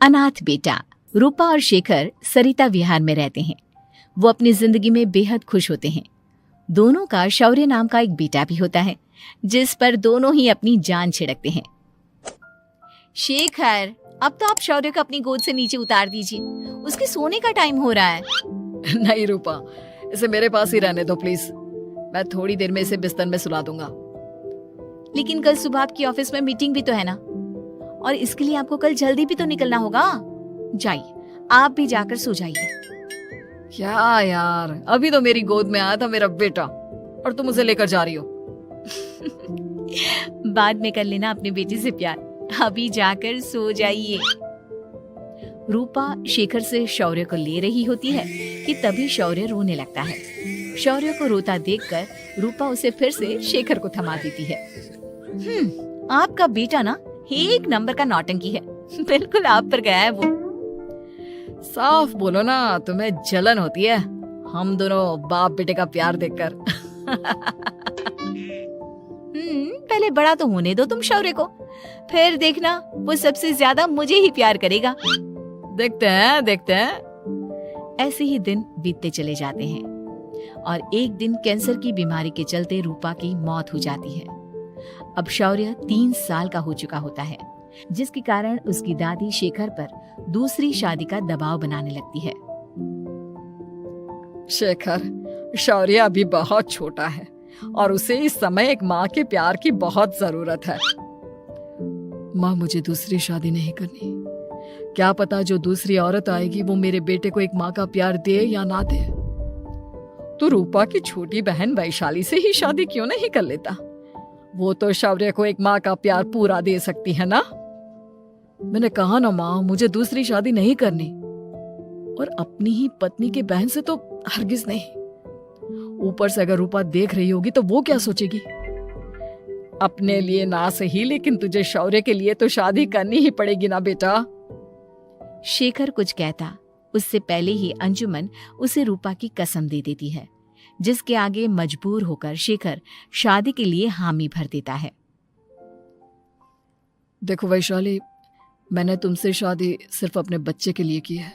अनाथ बेटा। रूपा और शेखर सरिता विहार में रहते हैं। वो अपनी जिंदगी में बेहद खुश होते हैं। दोनों का शौर्य नाम का एक बेटा भी होता है, जिस पर दोनों ही अपनी जान छिड़कते हैं। शेखर, अब तो आप शौर्य को अपनी गोद से नीचे उतार दीजिए, उसके सोने का टाइम हो रहा है। नहीं रूपा, इसे मेरे पास ही रहने दो प्लीज। मैं थोड़ी देर में इसे बिस्तर में सुला दूंगा। लेकिन कल सुबह आपकी ऑफिस में मीटिंग भी तो है ना, और इसके लिए आपको कल जल्दी भी तो निकलना होगा। जाइए, आप भी जाकर सो जाइए। क्या यार, अभी तो मेरी गोद में आया था मेरा बेटा और तुम उसे लेकर जा रही हो। बाद में कर लेना अपने बेटे से प्यार, अभी जाकर सो जाइए। रूपा शेखर से शौर्य को ले रही होती है कि तभी शौर्य रोने लगता है। शौर्य को रोता देखकर रूपा उसे फिर से शेखर को थमा देती है। आपका बेटा ना एक नंबर का नौटंकी है, बिल्कुल आप पर गया है वो। साफ बोलो ना, तुम्हें जलन होती है हम दोनों बाप बेटे का प्यार देखकर। पहले बड़ा तो होने दो तुम शौर्य को, फिर देखना वो सबसे ज्यादा मुझे ही प्यार करेगा। देखते हैं। ऐसे ही दिन बीतते चले जाते हैं और एक दिन कैंसर की बीमारी के चलते रूपा की मौत हो जाती है। अब शौर्य 3 साल का हो चुका होता है, जिसके कारण उसकी दादी शेखर पर दूसरी शादी का दबाव बनाने लगती है। शेखर, शौर्य अभी बहुत छोटा है और उसे इस समय एक माँ के प्यार की बहुत जरूरत है। माँ, मुझे दूसरी शादी नहीं करनी। क्या पता जो दूसरी औरत आएगी वो मेरे बेटे को एक माँ का प्यार दे या ना दे। तो रूपा की छोटी बहन वैशाली से ही शादी क्यों नहीं कर लेता? वो तो शौर्य को एक माँ का प्यार पूरा दे सकती है ना। मैंने कहा ना माँ, मुझे दूसरी शादी नहीं करनी, और अपनी ही पत्नी की बहन से तो हरगिज नहीं। ऊपर से अगर रूपा देख रही होगी तो वो क्या सोचेगी? अपने लिए ना सही, लेकिन तुझे शौर्य के लिए तो शादी करनी ही पड़ेगी ना बेटा। शेखर कुछ कहता उससे पहले ही अंजुमन उसे रूपा की कसम दे देती है, जिसके आगे मजबूर होकर शेखर शादी के लिए हामी भर देता है। देखो वैशाली, मैंने तुमसे शादी सिर्फ अपने बच्चे के लिए की है।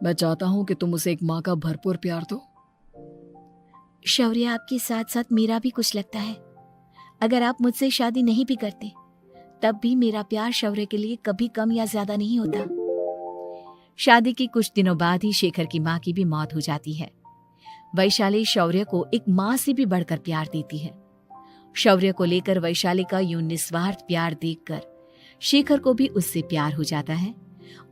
मैं चाहता हूं कि तुम उसे एक माँ का भरपूर प्यार दो। शौर्य, आपके साथ साथ मेरा भी कुछ लगता है। अगर आप मुझसे शादी नहीं भी करते तब भी मेरा प्यार शौर्य के लिए कभी कम या ज्यादा नहीं होता। शादी के कुछ दिनों बाद ही शेखर की माँ की भी मौत हो जाती है। वैशाली शौर्य को एक माँ से भी बढ़कर प्यार देती है। शौर्य को लेकर वैशाली का यूं निस्वार्थ प्यार देखकर शेखर को भी उससे प्यार हो जाता है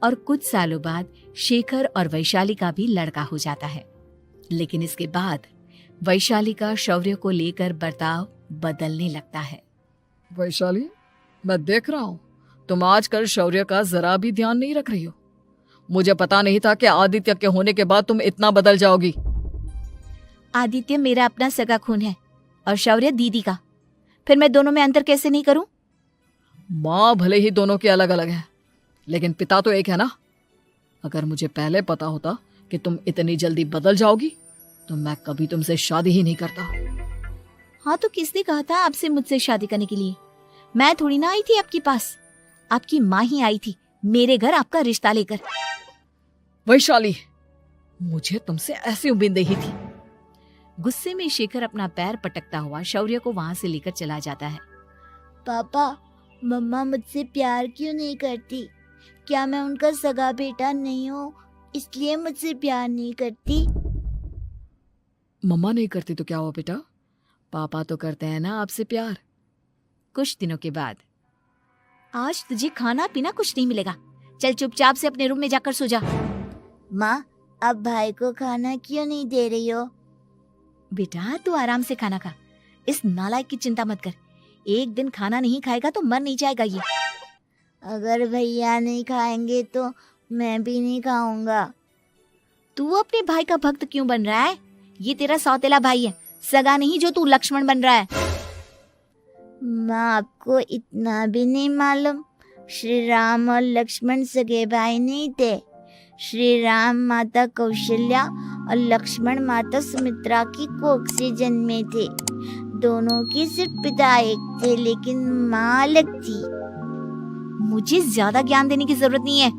और कुछ सालों बाद शेखर और वैशाली का भी लड़का हो जाता है। लेकिन इसके बाद वैशाली का शौर्य को लेकर बर्ताव बदलने लगता है। वैशाली, मैं देख रहा हूँ तुम आजकल शौर्य का जरा भी ध्यान नहीं रख रही हो। मुझे पता नहीं था कि आदित्य के होने के बाद तुम इतना बदल जाओगी। आदित्य मेरा अपना सगा खून है और शौर्य दीदी का, फिर मैं दोनों में अंतर कैसे नहीं करूं? माँ भले ही दोनों की अलग अलग है, लेकिन पिता तो एक है ना। अगर मुझे पहले पता होता कि तुम इतनी जल्दी बदल जाओगी तो मैं कभी तुमसे शादी ही नहीं करता। हाँ, तो किसने कहा था आपसे मुझसे शादी करने के लिए? मैं थोड़ी ना आई थी आपके पास, आपकी माँ ही आई थी मेरे घर आपका रिश्ता लेकर। वैशाली, मुझे तुमसे ऐसी उम्मीद नहीं थी। गुस्से में शेखर अपना पैर पटकता हुआ शौर्य को वहां से लेकर चला जाता है। पापा, मम्मा मुझसे प्यार क्यों नहीं करती? क्या मैं उनका सगा बेटा नहीं हूँ इसलिए मुझसे प्यार नहीं करती? मम्मा नहीं करती तो क्या हुआ बेटा, पापा तो करते हैं ना आपसे प्यार। कुछ दिनों के बाद, आज तुझे खाना पीना कुछ नहीं मिलेगा, चल चुपचाप से अपने रूम में जाकर सो जा। माँ, अब भाई को खाना क्यों नहीं दे रही हो? बेटा तू आराम से खाना खा, इस नालायक की चिंता मत कर। एक दिन खाना नहीं खाएगा तो मर नहीं जाएगा ये। अगर भैया नहीं खाएंगे तो मैं भी नहीं खाऊंगा। तू अपने भाई का भक्त क्यों बन रहा है? ये तेरा सौतेला भाई है, सगा नहीं जो तू लक्ष्मण बन रहा है। माँ, आपको इतना भी नहीं मालूम? श्री राम और लक्ष्मण सगे भाई नहीं थे। श्री राम माता कौशल्या और लक्ष्मण माता सुमित्रा की कोख से जन्मे थे। दोनों की सिर्फ पिता एक थे लेकिन माँ अलग थी। मुझे ज्यादा ज्ञान देने की जरूरत नहीं है,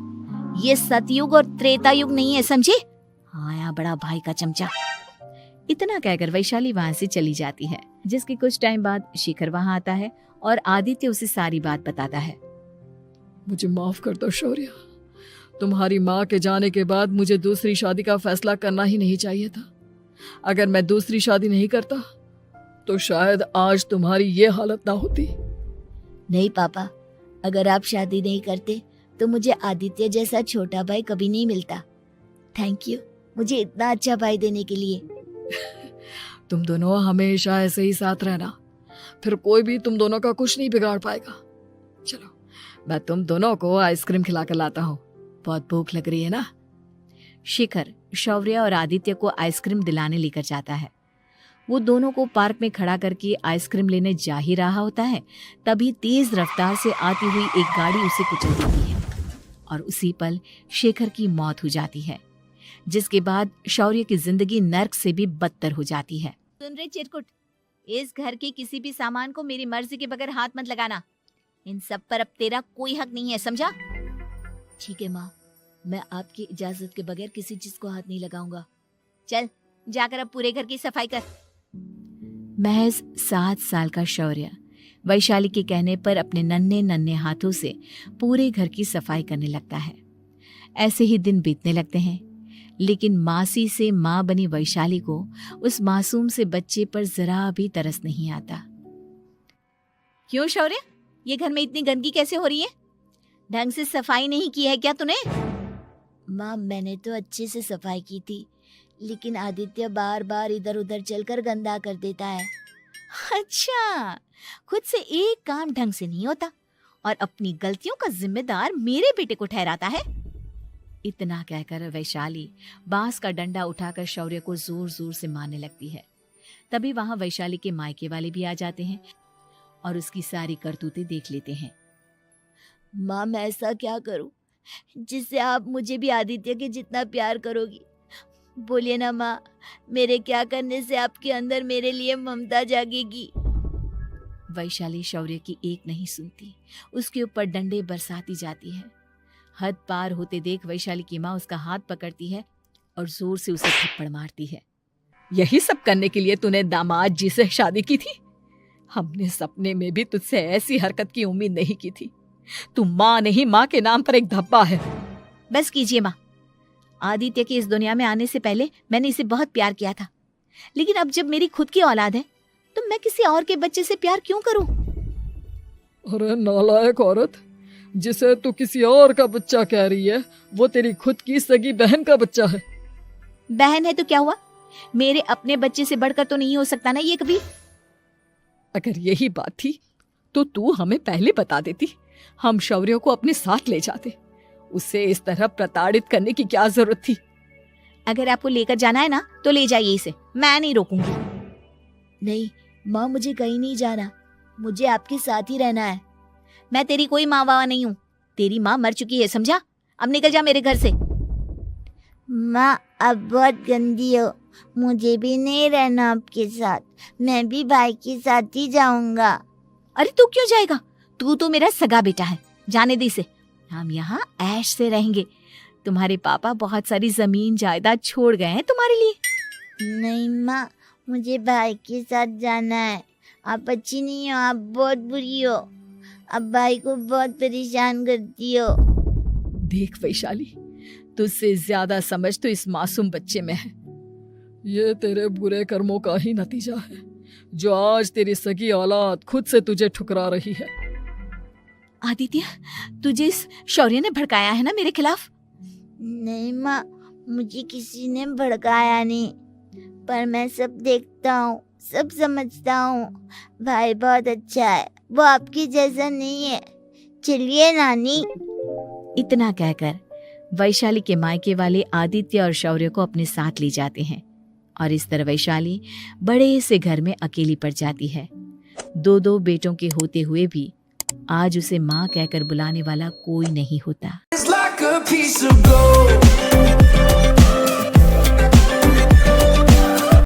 ये सतयुग और त्रेता युग नहीं है, समझे? आया बड़ा भाई का चमचा। इतना कहकर वैशाली वहां से चली जाती है, जिसके कुछ टाइम बाद शिखर वहां आता है और आदित्य उसे सारी बात बताता है। मुझे माफ कर दो शौर्य, तुम्हारी माँ के जाने के बाद मुझे दूसरी शादी का फैसला करना ही नहीं चाहिए था। अगर मैं दूसरी शादी नहीं करता तो शायद आज तुम्हारी ये हालत ना होती। नहीं पापा, अगर आप शादी नहीं करते तो मुझे आदित्य जैसा छोटा भाई कभी नहीं मिलता। थैंक यू मुझे इतना अच्छा भाई देने के लिए। तुम दोनों हमेशा ऐसे ही साथ रहना, फिर कोई भी तुम दोनों का कुछ नहीं बिगाड़ पाएगा। चलो मैं तुम दोनों को आइसक्रीम खिला कर लाता हूँ, बहुत भूख लग रही है ना। शिखर शौर्य और आदित्य को आइसक्रीम दिलाने लेकर जाता है। वो दोनों को पार्क में खड़ा करके आइसक्रीम लेने जा ही रहा होता है, तभी तेज रफ्तार से आती हुई एक गाड़ी उसे कुचल देती है और उसी पल शेखर की मौत हो जाती है, जिसके बाद शौर्य की जिंदगी नर्क से भी बदतर हो जाती है। सुन रे चिरकुट, इस घर के किसी भी सामान को मेरी मर्जी के बगैर हाथ मत लगाना। इन सब पर अब तेरा कोई हक नहीं है, समझा? ठीक है माँ, मैं आपकी इजाजत के बगैर किसी चीज को हाथ नहीं लगाऊंगा। चल जाकर अब पूरे घर की सफाई कर। महज 7 साल का शौर्य वैशाली के कहने पर अपने नन्हे नन्हे हाथों से पूरे घर की सफाई करने लगता है। ऐसे ही दिन बीतने लगते हैं, लेकिन मासी से माँ बनी वैशाली को उस मासूम से बच्चे पर जरा भी तरस नहीं आता। क्यों शौर्य, ये घर में इतनी गंदगी कैसे हो रही है? ढंग से सफाई नहीं की है क्या तूने? माँ मैंने तो अच्छे से सफाई की थी, लेकिन आदित्य बार बार इधर उधर चलकर गंदा कर देता है। अच्छा, खुद से एक काम ढंग से नहीं होता और अपनी गलतियों का जिम्मेदार मेरे बेटे को ठहराता है। इतना कहकर वैशाली बांस का डंडा उठाकर शौर्य को जोर जोर से मारने लगती है। तभी वहां वैशाली के मायके वाले भी आ जाते हैं और उसकी सारी करतूतें देख लेते हैं। माँ मैं ऐसा क्या करूं जिससे आप मुझे भी आदित्य के जितना प्यार करोगी? बोलिए ना माँ, मेरे क्या करने से आपके अंदर मेरे लिए ममता जागेगी? वैशाली शौर्य की एक नहीं सुनती, उसके ऊपर डंडे बरसाती जाती है। हद पार होते देख वैशाली की माँ उसका हाथ पकड़ती है और जोर से उसे थप्पड़ मारती है। यही सब करने के लिए तूने दामाद जी से शादी की थी? हमने सपने में भी तुझसे ऐसी हरकत की उम्मीद नहीं की थी। तू माँ नहीं, माँ के नाम पर एक धब्बा है। बस कीजिए माँ, आदित्य के इस दुनिया में आने से पहले मैंने इसे बहुत प्यार किया था, लेकिन अब जब मेरी खुद की औलाद है तो मैं किसी और के बच्चे से प्यार क्यों करूं? अरे नालायक औरत, जिसे तू किसी और का बच्चा कह रही है वो तेरी खुद की सगी बहन का बच्चा है। बहन है तो क्या हुआ, मेरे अपने बच्चे से बढ़कर तो नहीं हो सकता ना ये कभी। अगर यही बात थी तो तू हमें पहले बता देती, हम शौर्य को अपने साथ ले जाते। उसे इस तरह प्रताड़ित करने की क्या जरूरत थी? अगर आपको लेकर जाना है ना तो ले जाइए इसे, मैं नहीं रोकूंगी। नहीं माँ, मुझे कहीं नहीं जाना, मुझे आपके साथ ही रहना है। मैं तेरी कोई माँ बाबा नहीं हूँ, तेरी माँ मर चुकी है, समझा? अब निकल जा मेरे घर से। माँ आप बहुत गंदी हो, मुझे भी नहीं रहना आपके साथ, मैं भी भाई के साथ ही जाऊंगा। अरे तू क्यों जाएगा, तू तो मेरा सगा बेटा है, जाने दे इसे। हम यहाँ ऐश से रहेंगे, तुम्हारे पापा बहुत सारी जमीन जायदाद छोड़ गए हैं तुम्हारे लिए। नहीं माँ, मुझे भाई के साथ जाना है। आप अच्छी नहीं हो, आप बहुत बुरी हो, आप भाई को बहुत परेशान करती हो। देख वैशाली, तुझसे ज्यादा समझ तो इस मासूम बच्चे में है। ये तेरे बुरे कर्मों का ही नतीजा है जो आज तेरी सगी औलाद खुद से तुझे ठुकरा रही है। आदित्य, तुझे इस शौर्य ने भड़काया है ना मेरे खिलाफ? नहीं माँ, मुझे किसी ने भड़काया नहीं, पर मैं सब देखता हूँ, सब समझता हूँ। भाई बहुत अच्छा है, वो आपकी जैसा नहीं है। चलिए नानी। इतना कहकर वैशाली के मायके वाले आदित्य और शौर्य को अपने साथ ले जाते हैं और इस तरह वैशाली बड़े से घर में अकेली पड़ जाती है। 2 बेटों के होते हुए भी आज उसे माँ कहकर बुलाने वाला कोई नहीं होता। It's like a piece of gold.